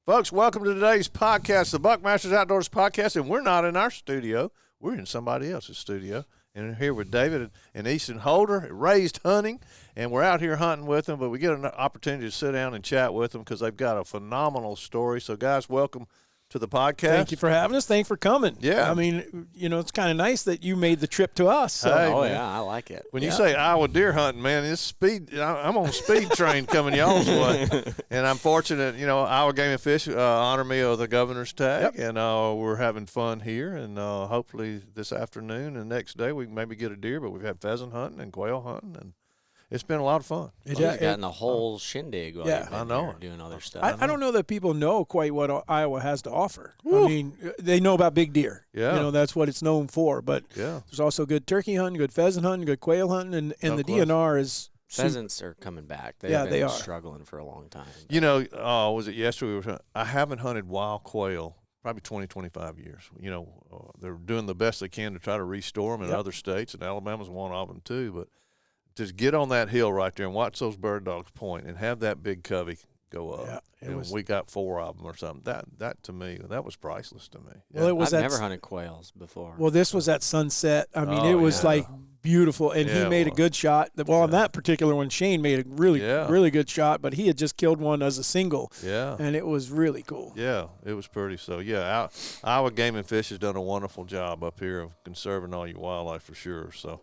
Folks, welcome to today's podcast, the Buckmasters Outdoors Podcast, and we're not in our studio. We're in somebody else's studio, and we're here with David and Easton Holder, raised hunting, and we're out here hunting with them, but we get an opportunity to sit down and chat with them because they've got a phenomenal story. So, guys, welcome to the podcast. Thank you for having us. Thanks for coming. Yeah. I mean, you know, it's kind of nice that you made the trip to us. So. Hey, oh, man. yeah, I like it. When you say Iowa deer hunting, man, it's speed. I'm on speed train coming y'all's way. And I'm fortunate, you know, Iowa Game and Fish honor me with the governor's tag, and we're having fun here. And hopefully this afternoon and next day we can maybe get a deer, but we've had pheasant hunting and quail hunting, and it's been a lot of fun. You've gotten a whole shindig while you've been here doing other stuff. I don't know that people know quite what Iowa has to offer. Woo. I mean, they know about big deer. Yeah. You know, that's what it's known for. But there's also good turkey hunting, good pheasant hunting, good quail hunting, and the DNR is – Pheasants are coming back. They've been struggling for a long time. You know, was it yesterday? I haven't hunted wild quail probably 20, 25 years. You know, they're doing the best they can to try to restore them in other states, and Alabama's one of them too. But just get on that hill right there and watch those bird dogs point and have that big covey go up. Yeah, we got 4 of them or something. That to me, that was priceless to me. Yeah. Well, I've never hunted quails before. Well, this was at sunset. I mean, it was like beautiful, and he made a good shot. Well, on that particular one, Shane made a really good shot, but he had just killed one as a single. Yeah. And it was really cool. Yeah, it was pretty. So, Iowa Game and Fish has done a wonderful job up here of conserving all your wildlife for sure. So,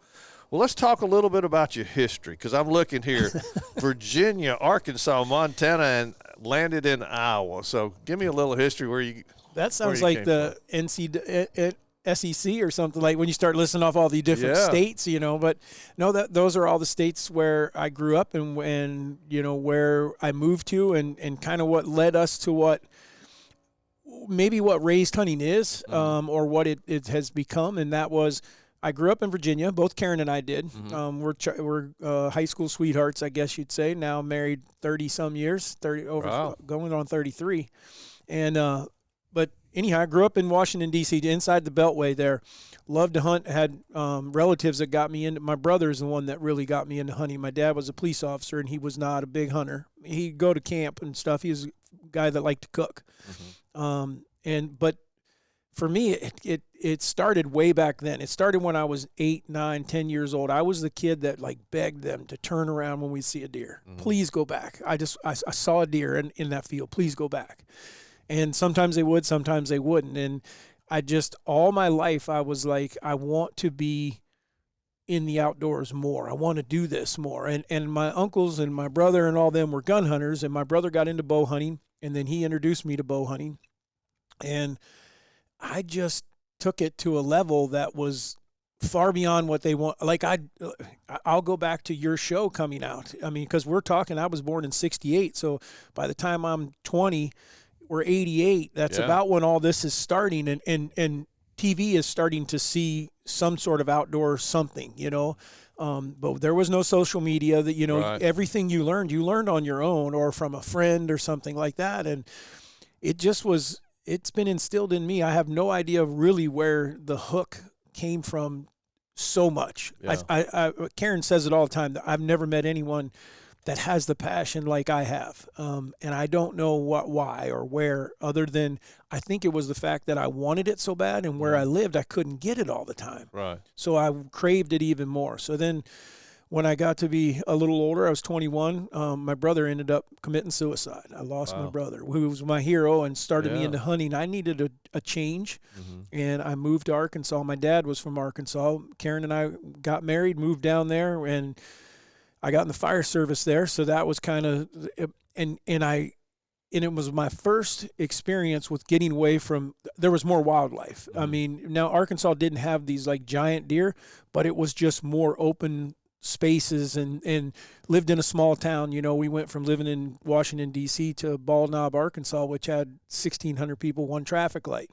well, let's talk a little bit about your history, because I'm looking here, Virginia, Arkansas, Montana, and landed in Iowa. So give me a little history where you – That sounds like the SEC or something, like when you start listing off all the different states, you know. But no, those are all the states where I grew up and you know, where I moved to and kind of what led us to what raised hunting is, or what it has become, and that was – I grew up in Virginia. Both Karen and I did. We're high school sweethearts, I guess you'd say. Now married 30-some years, going on 33. And but anyhow, I grew up in Washington, D.C., inside the Beltway there. Loved to hunt. Had relatives that got me into. My brother is the one that really got me into hunting. My dad was a police officer, and he was not a big hunter. He'd go to camp and stuff. He was a guy that liked to cook. But for me, it started way back then. It started when I was 8, 9, 10 years old. I was the kid that like begged them to turn around when we see a deer. Please go back. I saw a deer in that field. Please go back. And sometimes they would, sometimes they wouldn't. And I just, all my life, I was like, I want to be in the outdoors more. I want to do this more. And my uncles and my brother and all them were gun hunters, and my brother got into bow hunting, and then he introduced me to bow hunting. And I just took it to a level that was far beyond what they want. Like I'll go back to your show coming out. I mean, because we're talking, I was born in 68. So by the time I'm 20, we're 88. That's about when all this is starting. And TV is starting to see some sort of outdoor something, you know. But there was no social media that, you know, everything you learned on your own or from a friend or something like that. And it just was, it's been instilled in me. I have no idea really where the hook came from so much. Yeah. Karen says it all the time, that I've never met anyone that has the passion like I have. And I don't know why or where, other than I think it was the fact that I wanted it so bad, and where I lived, I couldn't get it all the time. Right. So I craved it even more. So then when I got to be a little older, I was 21, my brother ended up committing suicide. I lost my brother, who was my hero and started me into hunting. I needed a change, and I moved to Arkansas. My dad was from Arkansas. Karen and I got married, moved down there, and I got in the fire service there. So that was kind of and it was my first experience with getting away from, there was more wildlife. I mean, now Arkansas didn't have these like giant deer, but it was just more open spaces, and lived in a small town. You know, we went from living in Washington, D.C. to Bald Knob, Arkansas, which had 1,600 people, one traffic light.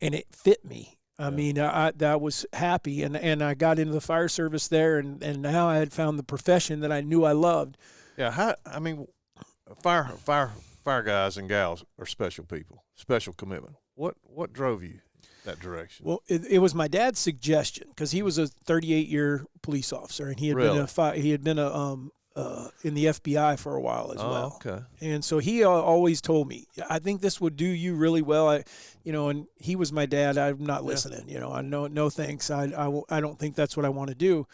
And it fit me. I mean, I was happy, and I got into the fire service there, and now I had found the profession that I knew I loved. Yeah, fire guys and gals are special people, special commitment. What drove you that direction? Well, it was my dad's suggestion, because he was a 38-year police officer, and he had been in the FBI for a while as well. Okay. And so he always told me, I think this would do you really well. And he was my dad. I'm not listening. I know, no thanks. I don't think that's what I want to do.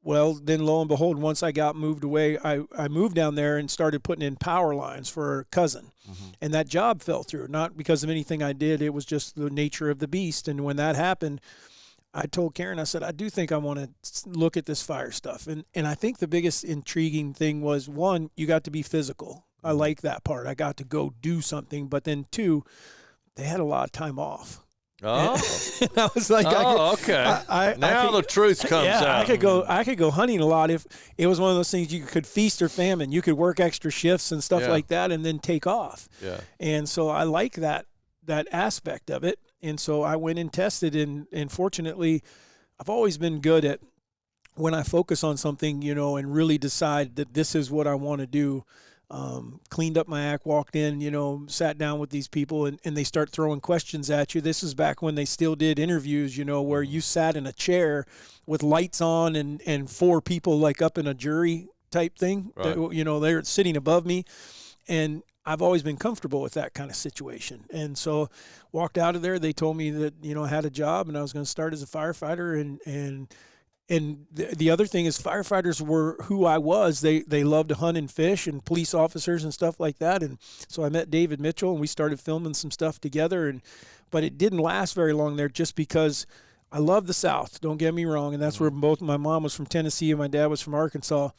Well, then lo and behold, once I got moved away, I moved down there and started putting in power lines for a cousin. Mm-hmm. And that job fell through, not because of anything I did. It was just the nature of the beast. And when that happened, I told Karen, I said, I do think I want to look at this fire stuff. And I think the biggest intriguing thing was, one, you got to be physical. I like that part. I got to go do something. But then, two, they had a lot of time off. Oh, and I was like, okay. Now the truth comes out. I could go hunting a lot if it was one of those things you could feast or famine. You could work extra shifts and stuff like that, and then take off. Yeah. And so I like that aspect of it. And so I went and tested, and fortunately, I've always been good at when I focus on something, and really decide that this is what I want to do. Cleaned up my act, walked in, sat down with these people, and they start throwing questions at you. This is back when they still did interviews, where you sat in a chair with lights on and 4 people like up in a jury type thing. Right. They're sitting above me, and I've always been comfortable with that kind of situation. And so walked out of there. They told me that, I had a job and I was going to start as a firefighter. And the other thing is firefighters were who I was. They loved to hunt and fish, and police officers and stuff like that. And so I met David Mitchell, and we started filming some stuff together. But it didn't last very long there, just because I love the South. Don't get me wrong. And that's where both my mom was from Tennessee and my dad was from Arkansas.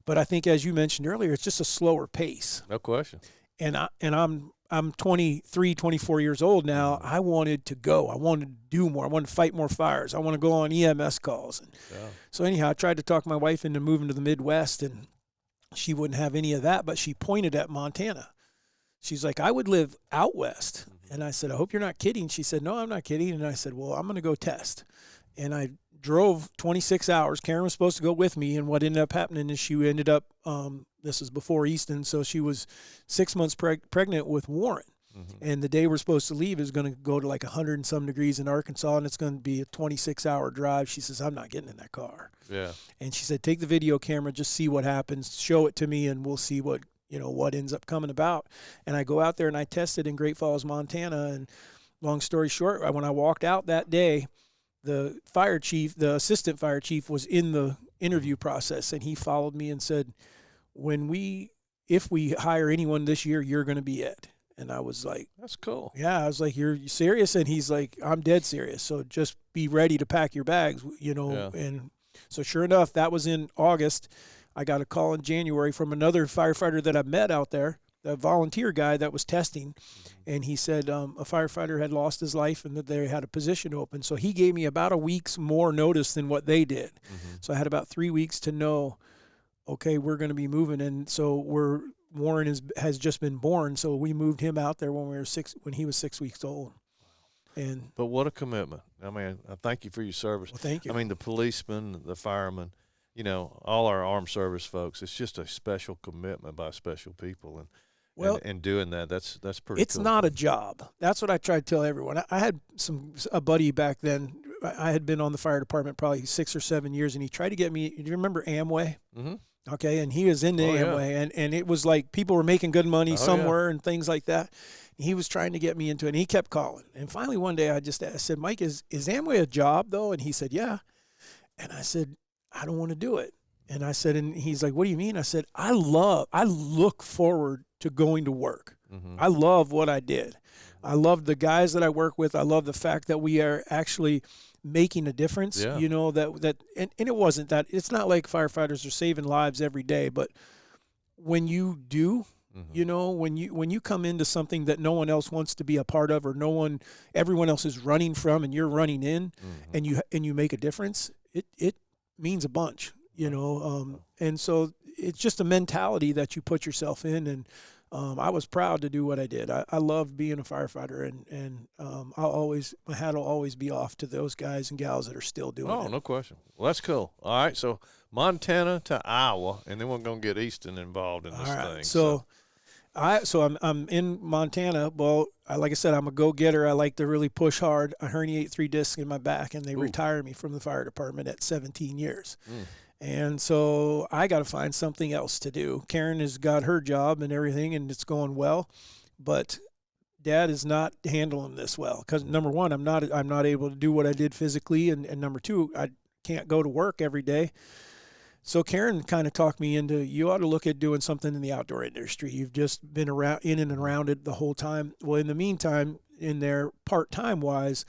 But I think, as you mentioned earlier, it's just a slower pace. No question. And I'm 23, 24 years old now. I wanted to go. I wanted to do more. I wanted to fight more fires. I want to go on EMS calls. So anyhow, I tried to talk my wife into moving to the Midwest, and she wouldn't have any of that, but she pointed at Montana. She's like, I would live out west. And I said, I hope you're not kidding. She said, no, I'm not kidding. And I said, well, I'm going to go test. And I drove 26 hours. Karen was supposed to go with me, and what ended up happening is she ended up this was before Easton, so she was 6 months pregnant with Warren. Mm-hmm. And the day we're supposed to leave is going to go to like 100 and some degrees in Arkansas, and it's going to be a 26-hour drive. She says, I'm not getting in that car. Yeah. And she said, take the video camera, just see what happens, show it to me, and we'll see what ends up coming about. And I go out there and I tested in Great Falls, Montana. And long story short, when I walked out that day, the assistant fire chief was in the interview process, and he followed me and said, if we hire anyone this year, you're going to be it. And I was like, that's cool. Yeah. I was like, you're serious? And he's like, I'm dead serious. So just be ready to pack your bags, Yeah. And so sure enough, that was in August. I got a call in January from another firefighter that I met out there, the volunteer guy that was testing. And he said a firefighter had lost his life and that they had a position open. So he gave me about a week's more notice than what they did. Mm-hmm. So I had about 3 weeks to know, okay, we're going to be moving. And so Warren has just been born. So we moved him out there when he was 6 weeks old. But what a commitment. I mean, I thank you for your service. Well, thank you. I mean, the policemen, the firemen, all our armed service folks, it's just a special commitment by special people. And doing that, that's pretty It's cool. not a job. That's what I try to tell everyone. I had a buddy back then. I had been on the fire department probably 6 or 7 years, and he tried to get me. Do you remember Amway? Mm-hmm. Okay, and he was into Amway, and it was like people were making good money somewhere and things like that. He was trying to get me into it, and he kept calling. And finally one day I said, Mike, is Amway a job, though? And he said, yeah. And I said, I don't want to do it. And I said, and he's like, what do you mean? I said, I look forward to going to work. Mm-hmm. I love what I did. I love the guys that I work with. I love the fact that we are actually making a difference, and it wasn't that, it's not like firefighters are saving lives every day, but when you do, mm-hmm. when you come into something that no one else wants to be a part of, or everyone else is running from, and you're running in, mm-hmm. and you make a difference, it means a bunch, and so it's just a mentality that you put yourself in. And I was proud to do what I did. I love being a firefighter, and my hat will always be off to those guys and gals that are still doing it. Oh, no question. Well, that's cool. All right, so Montana to Iowa, and then we're going to get Easton involved in this thing. So I'm in Montana. Well, like I said, I'm a go-getter. I like to really push hard. I herniate 3 discs in my back, and they retire me from the fire department at 17 years. And so I got to find something else to do. Karen has got her job and everything, and it's going well, but Dad is not handling this well because number one, I'm not able to do what I did physically, and number two, I can't go to work every day. So Karen kind of talked me into, you ought to look at doing something in the outdoor industry. You've just been in and around it the whole time. Well, in the meantime, in there part-time wise,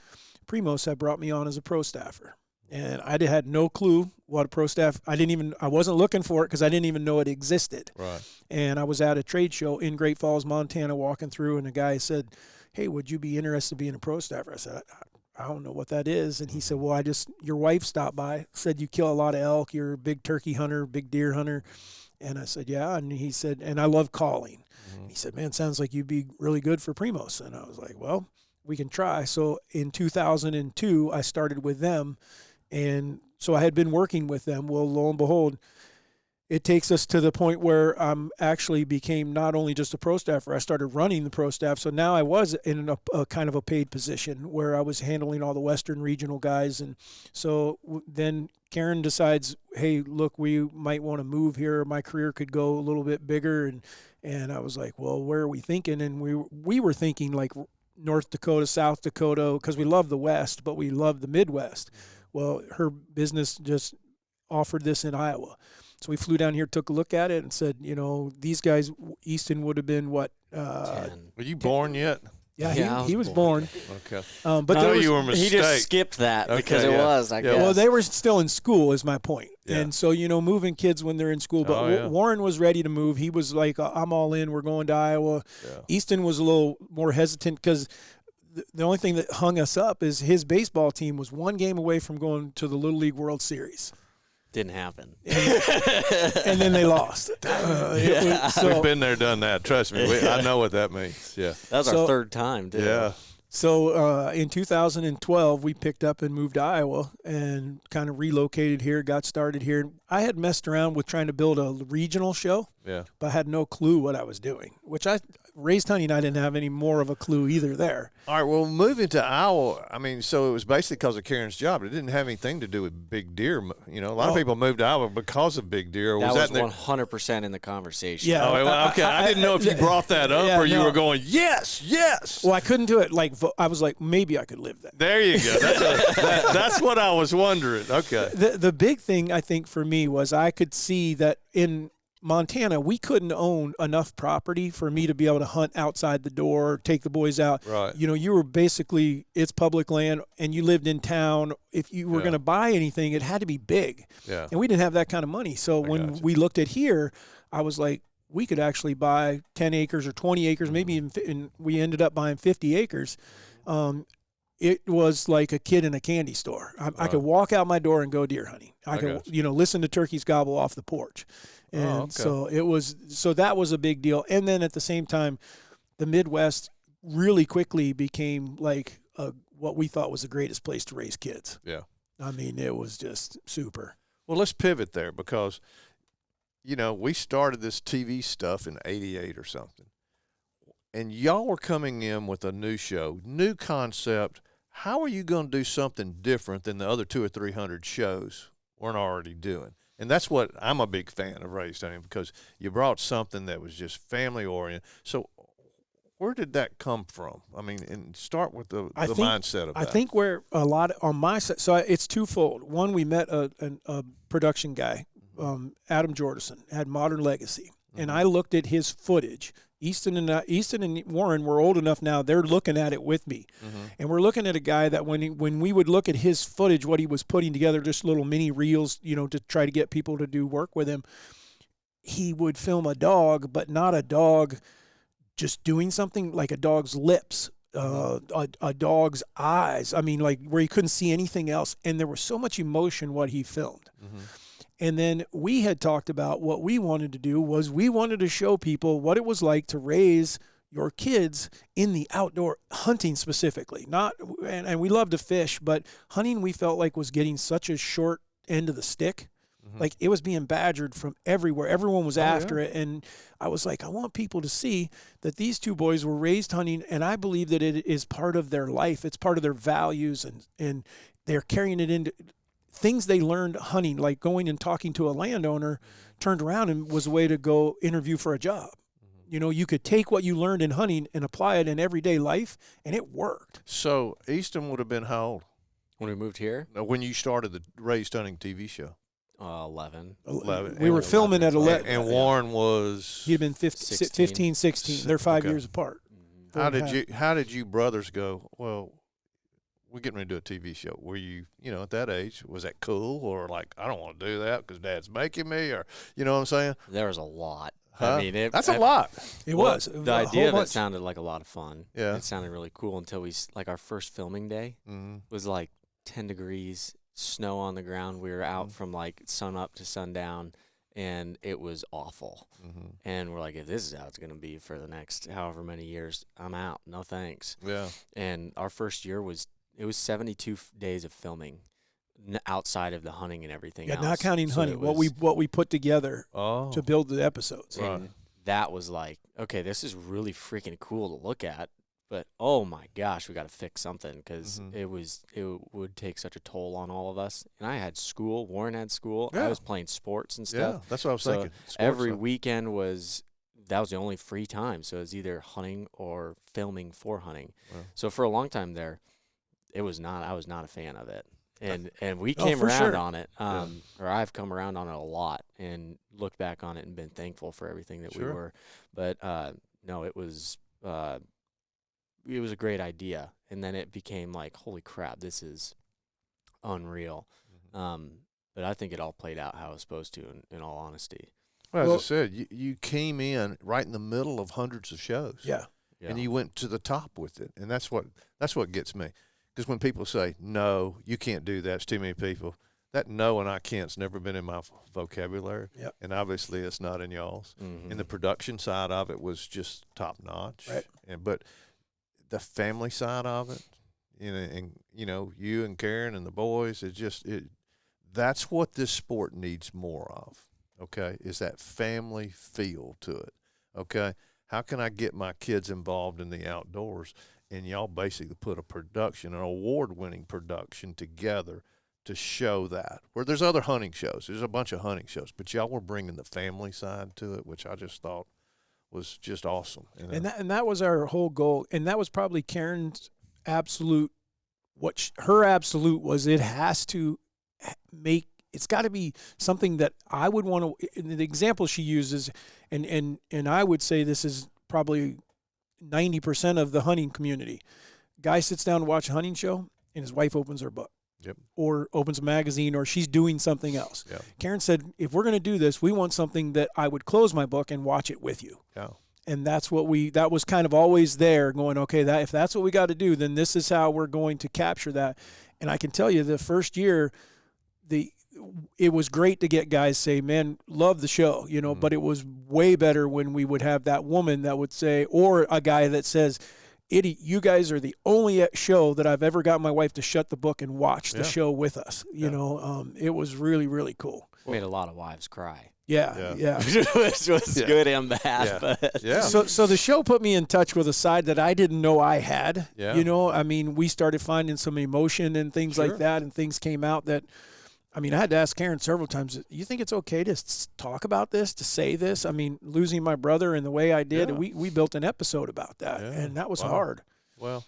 Primos had brought me on as a pro staffer. And I had no clue what a pro staff. I wasn't looking for it because I didn't even know it existed. Right. And I was at a trade show in Great Falls, Montana, walking through, and a guy said, "Hey, would you be interested in being a pro staffer?" I said, I don't know what that is. And he said, "Well, your wife stopped by, said you kill a lot of elk, you're a big turkey hunter, big deer hunter." And I said, "Yeah." And he said, "And I love calling." Mm-hmm. He said, "Man, sounds like you'd be really good for Primos." And I was like, "Well, we can try." So in 2002, I started with them. And so I had been working with them. Well, lo and behold, it takes us to the point where I'm actually became not only just a pro staffer, I started running the pro staff. So now I was in a kind of a paid position where I was handling all the Western regional guys. And so then Karen decides, "Hey, look, we might want to move here. My career could go a little bit bigger." And I was like, "Well, where are we thinking?" And we were thinking like North Dakota, South Dakota, because we love the West, but we love the Midwest. Well, her business just offered this in Iowa. So we flew down here, took a look at it, and said, these guys, Easton would have been what? 10. Were you born yet? Yeah, he was born. Okay. But no, you were a mistake. He just skipped that because it was, I guess. Well, they were still in school is my point. Yeah. And so, moving kids when they're in school. But Warren was ready to move. He was like, "I'm all in. We're going to Iowa." Yeah. Easton was a little more hesitant because the only thing that hung us up is his baseball team was one game away from going to the Little League World Series. Didn't happen. And then they lost. We've been there, done that. Trust me. I know what that means. Yeah. That was our third time, too. Yeah. So in 2012, we picked up and moved to Iowa and kind of relocated here, got started here. I had messed around with trying to build a regional show, but I had no clue what I was doing, which raised hunting, I didn't have any more of a clue either there. All right, well, moving to Iowa, so it was basically because of Karen's job. It didn't have anything to do with big deer. A lot of people moved to Iowa because of big deer. That was 100% in the conversation. Yeah. Okay. I didn't know if you brought that up or you were going, yes. Well, I couldn't do it. I was like, maybe I could live there. There you go. That's what I was wondering. Okay. The big thing, I think, for me was I could see that in Montana, we couldn't own enough property for me to be able to hunt outside the door, take the boys out. Right. You were basically, it's public land, and you lived in town. If you were going to buy anything, it had to be big. Yeah. And we didn't have that kind of money. So when we looked at here, I was like, we could actually buy 10 acres or 20 acres, maybe even, and we ended up buying 50 acres. It was like a kid in a candy store. I could walk out my door and go deer hunting. I could, listen to turkeys gobble off the porch. And so that was a big deal. And then at the same time, the Midwest really quickly became like what we thought was the greatest place to raise kids. Yeah. It was just super. Well, let's pivot there because, we started this TV stuff in '88 or something. And y'all were coming in with a new show, new concept. How are you going to do something different than the other 200 or 300 shows weren't already doing? And that's what I'm a big fan of raised hunting because you brought something that was just family oriented. So where did that come from? And start with the mindset of that. I think where a lot on my side, so it's twofold. One, we met a production guy, Adam Jordison, had Modern Legacy, and I looked at his footage. Easton and Warren were old enough now; they're looking at it with me, and we're looking at a guy that when we would look at his footage, what he was putting together, just little mini reels, to try to get people to do work with him. He would film a dog, but not a dog just doing something, like a dog's lips, a dog's eyes. Where you couldn't see anything else, and there was so much emotion what he filmed. And then we had talked about what we wanted to do was we wanted to show people what it was like to raise your kids in the outdoor, hunting specifically. And we love to fish, but hunting we felt like was getting such a short end of the stick. Like it was being badgered from everywhere. Everyone was after it. And I was like, I want people to see that these two boys were raised hunting, and I believe that it is part of their life. It's part of their values, and they're carrying it into things they learned hunting, like going and talking to a landowner, turned around and was a way to go interview for a job. You know, you could take what you learned in hunting and apply it in everyday life, and it worked. So Easton would have been how old? When we moved here? When you started the Raised Hunting TV show? 11. 11. We were filming at 11. And Warren was? He'd been 15, 16. They're 5 years apart. How did you brothers go, well, we're getting ready to do a TV show? Were you, at that age, was that cool? Or like, I don't want to do that because Dad's making me? Or, you know what I'm saying? There was a lot. Huh? I mean, that's a lot. It was. The idea of it sounded like a lot of fun. Yeah. It sounded really cool until our first filming day was like 10 degrees, snow on the ground. We were out from like sun up to sundown, and it was awful. And we're like, if this is how it's going to be for the next however many years, I'm out. No thanks. Yeah. And our first year was 72 days of filming outside of the hunting and everything else. Not counting hunting, what we put together to build the episodes. Right. And that was like, okay, this is really freaking cool to look at, but oh my gosh, we got to fix something because it would take such a toll on all of us. And I had school, Warren had school, I was playing sports and stuff. Yeah, that's what I was thinking. Every weekend that was the only free time, so it was either hunting or filming for hunting. Wow. So for a long time there, I was not a fan of it. And we came around on it, or I've come around on it a lot and looked back on it and been thankful for everything that we were. But no, it was a great idea, and then it became like, holy crap, this is unreal. But I think it all played out how it was supposed to, in all honesty. Well, as I said, you came in right in the middle of hundreds of shows. Yeah. And you went to the top with it, and that's what gets me. Because when people say, no, you can't do that, it's too many people, that no and I can't's never been in my vocabulary. Yep. And obviously it's not in y'all's. And the production side of it was just top notch. Right. But the family side of it, you and Karen and the boys, that's what this sport needs more of, okay, is that family feel to it, okay? How can I get my kids involved in the outdoors? And y'all basically put an award-winning production together to show that. Where there's other hunting shows. There's a bunch of hunting shows. But y'all were bringing the family side to it, which I just thought was just awesome. And that was our whole goal. And that was probably Karen's absolute, her absolute was it has to it's got to be something that I would want to, the example she uses, and I would say this is probably 90% of the hunting community. Guy sits down to watch a hunting show, and his wife opens her book. Yep. Or opens a magazine, or she's doing something else. Yep. Karen said, if we're going to do this, we want something that I would close my book and watch it with you. Yeah. And that's that was kind of always there going, okay, if that's what we got to do, then this is how we're going to capture that. And I can tell you the first year, it was great to get guys say, man, love the show, but it was way better when we would have that woman that would say, or a guy that says, Eddie, you guys are the only show that I've ever got my wife to shut the book and watch the show with us. It was really, really cool. Made a lot of wives cry. Yeah. Which was good and bad. Yeah. But. Yeah. So the show put me in touch with a side that I didn't know I had. Yeah. We started finding some emotion and things like that, and things came out that, I had to ask Karen several times, you think it's okay to talk about this, to say this? Losing my brother in the way I did, we built an episode about that, and that was hard. Well,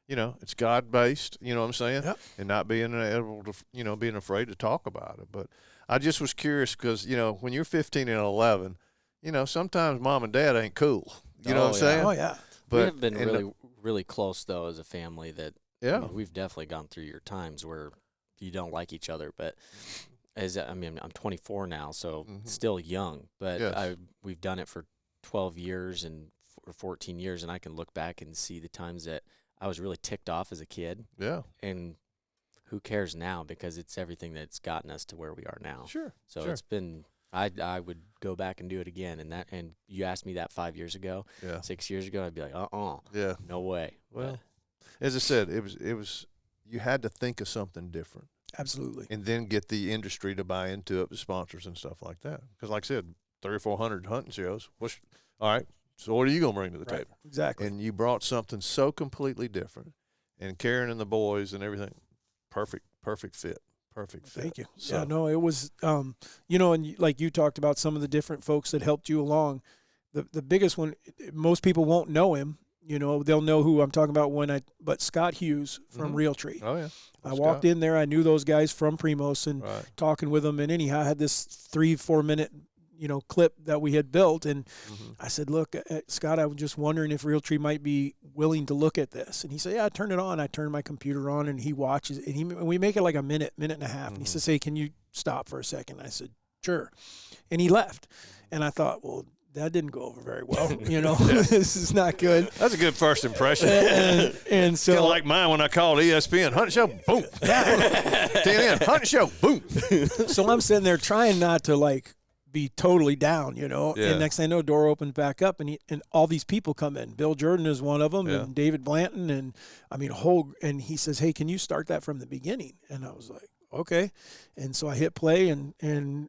it's God-based, you know what I'm saying? Yep. And not being able to, being afraid to talk about it. But I just was curious because, when you're 15 and 11, sometimes mom and dad ain't cool. You know what I'm saying? Oh, yeah. But we have been really, really close, though, as a family that we've definitely gone through your times where you don't like each other, but I'm 24 now, so still young, but we've done it for 12 years and 14 years, and I can look back and see the times that I was really ticked off as a kid. Yeah. And who cares now, because it's everything that's gotten us to where we are now. Sure. So it's been, I would go back and do it again, and you asked me that 5 years ago, 6 years ago, I'd be like, no way. Well, as I said, it was you had to think of something different. Absolutely. And then get the industry to buy into it, the sponsors and stuff like that. Because like I said, 300 or 400 hunting shows. All right, so what are you going to bring to the table? Exactly. And you brought something so completely different. And Karen and the boys and everything, perfect fit. perfect fit. Thank you. So, Yeah, no, it was, and like you talked about some of the different folks that helped you along. The biggest one, most people won't know him. They'll know who I'm talking about but Scott Hughes from Realtree. Oh, yeah. I walked in there. I knew those guys from Primos and talking with them. And anyhow, I had this 3-4 minute, clip that we had built. And I said, look, Scott, I was just wondering if Realtree might be willing to look at this. And he said, yeah, turn it on. I turn my computer on and he watches it. And we make it like a minute and a half. And he says, hey, can you stop for a second? I said, sure. And he left. And I thought, well, that didn't go over very well. This is not good. That's a good first impression. And so, kind of like mine when I called ESPN, Hunt Show, boom. TNN, Hunt Show, boom. So I'm sitting there trying not to be totally down, Yeah. And next thing I know, door opens back up, and all these people come in. Bill Jordan is one of them, and David Blanton, and and he says, "Hey, can you start that from the beginning?" And I was like, "Okay," and so I hit play, and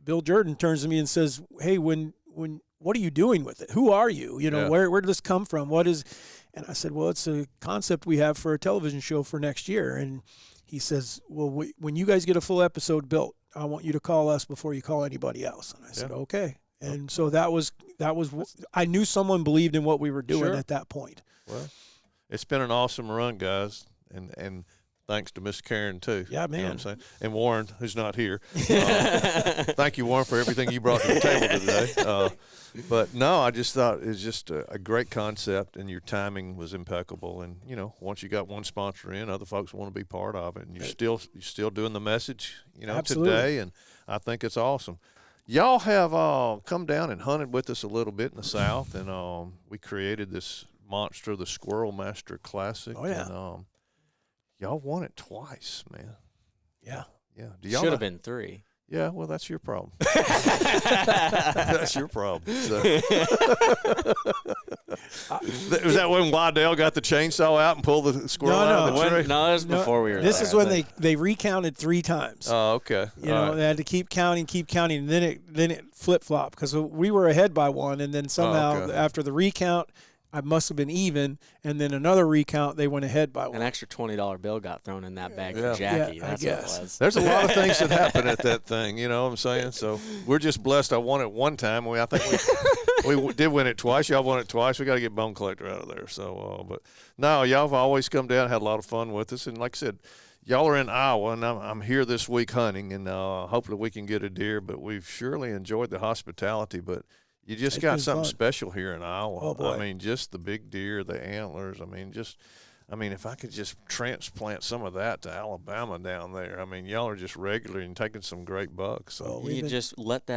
Bill Jordan turns to me and says, "Hey, what are you doing with it? Who are you? Where did this come from? What is?" And I said, "Well, it's a concept we have for a television show for next year." And he says, "Well, when you guys get a full episode built, I want you to call us before you call anybody else." And I said, "Okay." And so that was I knew someone believed in what we were doing at that point. Well, it's been an awesome run, guys, and thanks to Miss Karen too. Yeah, man. You know what I'm saying? And Warren, who's not here. Thank you, Warren, for everything you brought to the table today. But no, I just thought it was just a great concept, and your timing was impeccable. And once you got one sponsor in, other folks want to be part of it, and you're still doing the message, Absolutely. today. And I think it's awesome. Y'all have come down and hunted with us a little bit in the South, and we created this monster, the Squirrel Master Classic. Oh yeah. And, y'all won it twice, man. Yeah. Yeah. Should have been 3. Yeah, well, that's your problem. That's your problem. So. Was that when Waddell got the chainsaw out and pulled the squirrel out of the tree? No, it was before we were This there. is when they recounted 3 times. Oh, okay. They had to keep counting, and then it flip-flopped because we were ahead by 1, and then somehow after the recount, I must have been even, and then another recount, they went ahead by 1. An extra $20 bill got thrown in that bag for Jackie. Yeah, That's what it was. There's a lot of things that happen at that thing, you know what I'm saying? So we're just blessed I won it one time. I think we did win it twice. Y'all won it twice. We got to get Bone Collector out of there. So, but no, y'all have always come down, had a lot of fun with us. And like I said, y'all are in Iowa, and I'm here this week hunting, and hopefully we can get a deer. But we've surely enjoyed the hospitality. But you just got something special here in Iowa. Oh, boy. I mean, just the big deer, the antlers. I mean, if I could just transplant some of that to Alabama down there. I mean, y'all are just regular and taking some great bucks. So You just let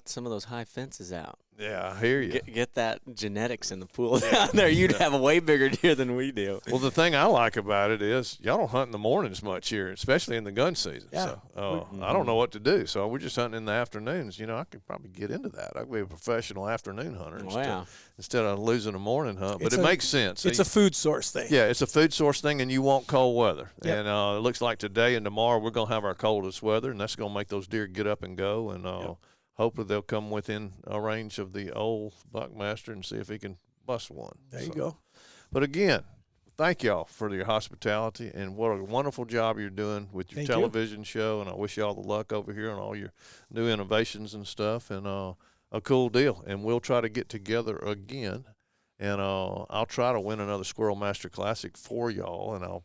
some of those high fences out. yeah, I hear you. Get that genetics in the pool down there. You'd have a way bigger deer than we do. Well, the thing I like about it is y'all don't hunt in the mornings much here, especially in the gun season. Yeah. So I don't know what to do. So we're just hunting in the afternoons. I could probably get into that. I could be a professional afternoon hunter instead of losing a morning hunt. But it makes sense. It's a food source thing. Yeah, it's a food source thing, and you want cold weather. Yep. And it looks like today and tomorrow we're going to have our coldest weather, and that's going to make those deer get up and go. And hopefully they'll come within a range of the old Buckmaster and see if he can bust one. There you go. But again, thank y'all for your hospitality, and what a wonderful job you're doing with your television show. And I wish you all the luck over here on all your new innovations and stuff, and a cool deal. And we'll try to get together again. And I'll try to win another Squirrel Master Classic for y'all, and I'll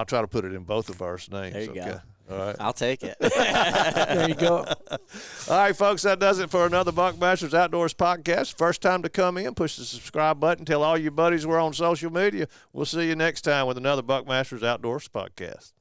try to put it in both of our names. There you go. All right. I'll take it. There you go. All right, folks, that does it for another Buckmasters Outdoors podcast. First time to come in, push the subscribe button. Tell all your buddies we're on social media. We'll see you next time with another Buckmasters Outdoors podcast.